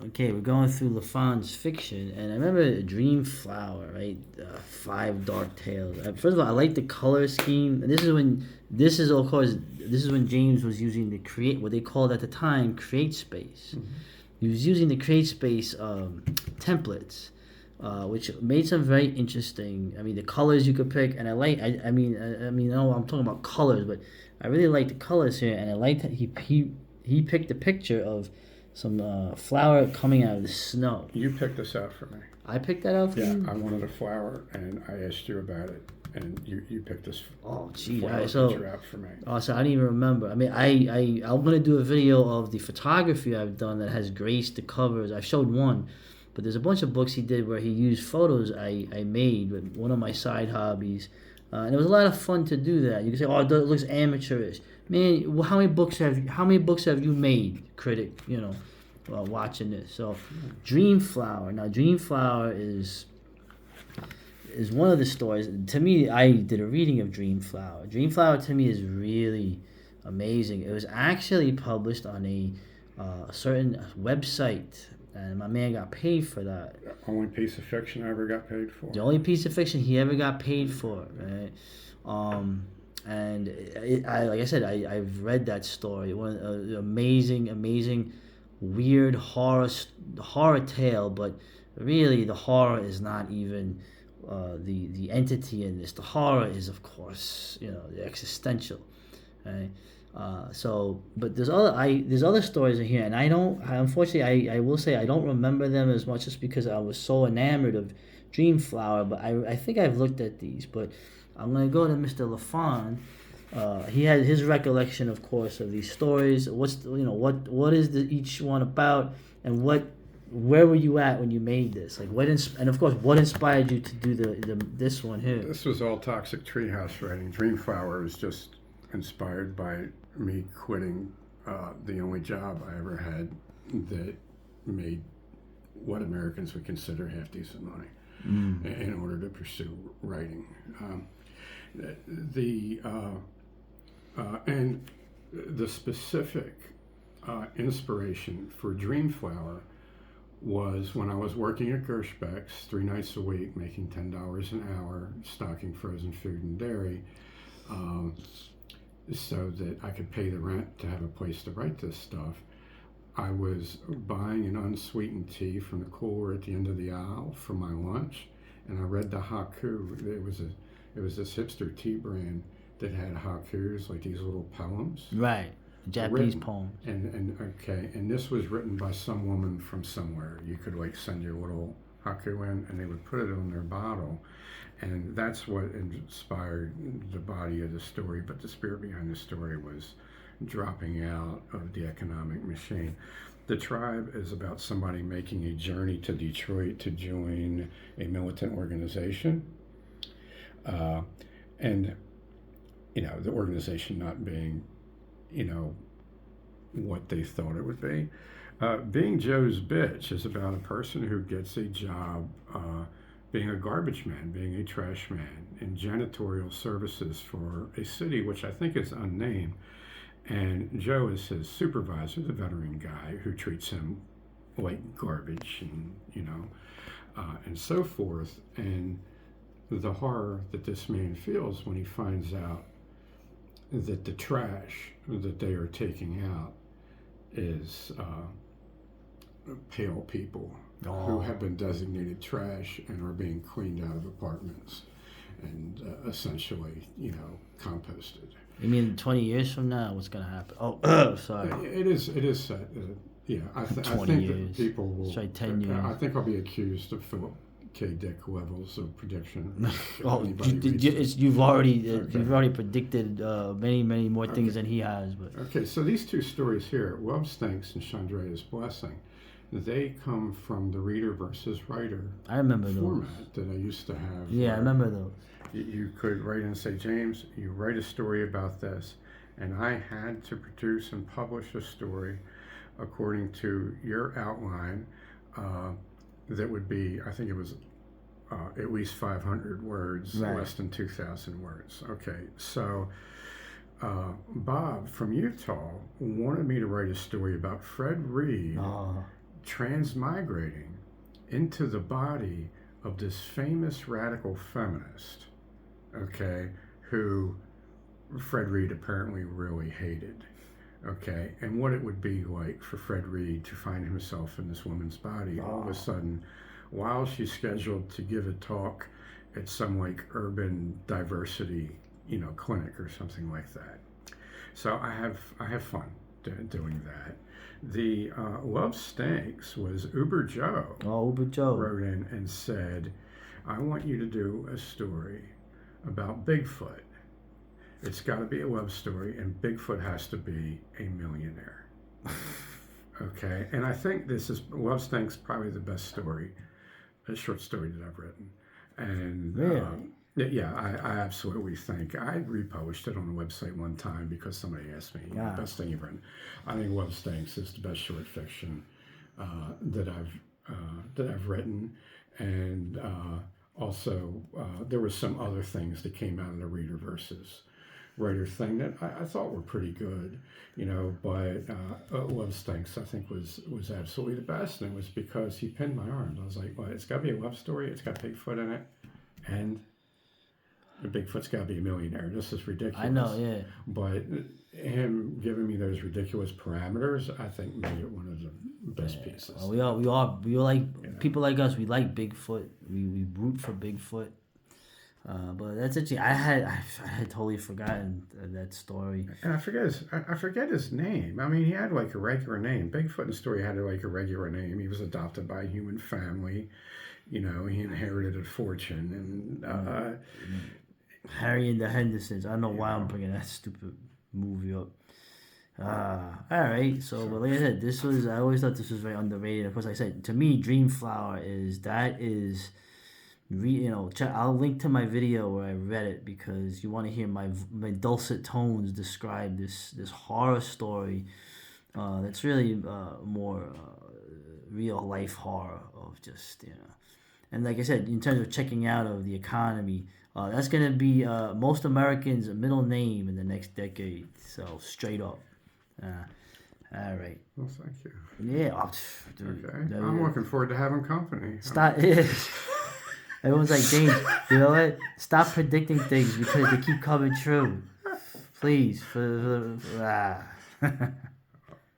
okay, we're going through LaFond's fiction, and I remember Dream Flower, right? Five Dark Tales. First of all, I like the color scheme. And this is when James was using the create, what they called at the time, create space. Mm-hmm. He was using the create space templates, which made some very interesting. I mean, the colors you could pick, and I mean, no, I'm talking about colors, but I really like the colors here, and I like that he picked a picture of some flower coming out of the snow. You picked this out for me. I picked that out for you? Yeah, I wanted a flower, and I asked you about it, and you picked this Oh, gee. flower So, picture out for me. so I didn't even remember. I mean, I'm going to do a video of the photography I've done that has graced the covers. I showed one, but there's a bunch of books he did where he used photos I made with one of my side hobbies. And it was a lot of fun to do that. You can say, "Oh, it looks amateurish." Man, how many books have you made, critic? Watching this. So, Dream Flower. Now, Dream Flower is one of the stories. To me, I did a reading of Dream Flower. Dream Flower to me is really amazing. It was actually published on a certain website, and my man got paid for that. The only piece of fiction I ever got paid for. The only piece of fiction he ever got paid for, right? And like I said, I've read that story. One amazing, weird horror tale, but really the horror is not even the entity in this. The horror is, of course, the existential, right? But there's other stories in here, and unfortunately, I will say I don't remember them as much, just because I was so enamored of Dream Flower. But I think I've looked at these. But I'm gonna go to Mr. LaFond. He had his recollection, of course, of these stories. What is each one about, and where were you at when you made this? Like and of course, what inspired you to do this one here? This was all Toxic Treehouse writing. Dream Flower was just inspired by me quitting the only job I ever had that made what Americans would consider half decent money in order to pursue writing. And the specific inspiration for Dream Flower was when I was working at Gershbeck's 3 nights a week, making $10 an hour, stocking frozen food and dairy, so that I could pay the rent to have a place to write this stuff. I was buying an unsweetened tea from the cooler at the end of the aisle for my lunch, and I read the haiku. It was this hipster tea brand that had haikus, like these little poems. Right, Japanese poem. And this was written by some woman from somewhere. You could send your little haiku in, and they would put it on their bottle. And that's what inspired the body of the story. But the spirit behind the story was dropping out of the economic machine. The Tribe is about somebody making a journey to Detroit to join a militant organization. And, the organization not being, what they thought it would be. Being Joe's Bitch is about a person who gets a job being a garbage man, being a trash man in janitorial services for a city which I think is unnamed. And Joe is his supervisor, the veteran guy who treats him like garbage and so forth. And the horror that this man feels when he finds out that the trash that they are taking out is pale people who have been designated trash and are being cleaned out of apartments and essentially, composted. You mean 20 years from now, what's going to happen? Oh, sorry. It is set. I think that people will. Sorry, 10 years. I think I'll be accused of Philip K. Dick levels of prediction. You've already predicted many more things than he has. But okay, so these two stories here, Love Stinks and Chandrea's Blessing, they come from the reader versus writer format that I used to have. Yeah, I remember those. You could write and say, James, you write a story about this, and I had to produce and publish a story according to your outline that would be, I think it was at least 500 words, right. Less than 2,000 words. Okay, so Bob from Utah wanted me to write a story about Fred Reed transmigrating into the body of this famous radical feminist, okay, who Fred Reed apparently really hated. Okay, and what it would be like for Fred Reed to find himself in this woman's body all of a sudden while she's scheduled to give a talk at some like urban diversity, clinic or something like that. So I have fun doing that. The Love Stinks was Uber Joe. Oh, Uber Joe wrote in and said, I want you to do a story about Bigfoot. It's got to be a love story, and Bigfoot has to be a millionaire. Okay, and I think this is Love Stinks, probably the best story, a short story that I've written. And really? yeah, I absolutely think I republished it on the website one time because somebody asked me, best thing you've written. I think Love Stinks is the best short fiction that I've written, and also there were some other things that came out of the Reader Versus writer thing that I thought were pretty good, but Love Stinks I think was absolutely the best, and it was because he pinned my arms. I was like, well, it's got to be a love story, it's got Bigfoot in it, and the Bigfoot's got to be a millionaire. This is ridiculous. I know, yeah. But him giving me those ridiculous parameters, I think made it one of the best pieces. Well, we like people like us. We like Bigfoot. We root for Bigfoot. But that's interesting. I had totally forgotten that story. And I forget his name. I mean, he had like a regular name. Bigfoot in the story had like a regular name. He was adopted by a human family. He inherited a fortune, and Harry and the Hendersons. I don't know why I'm bringing that stupid movie up. All right. So, but like I said, I always thought this was very underrated. Of course, like I said, to me, Dreamflower is. I'll link to my video where I read it because you want to hear my dulcet tones describe this horror story. That's really more real life horror of just and like I said, in terms of checking out of the economy, that's gonna be most Americans' middle name in the next decade. So straight up. All right. Well, thank you. Yeah. Dude, okay. I'm looking forward to having company. Stop. Everyone's like, James, you know what? Stop predicting things because they keep coming true. Please.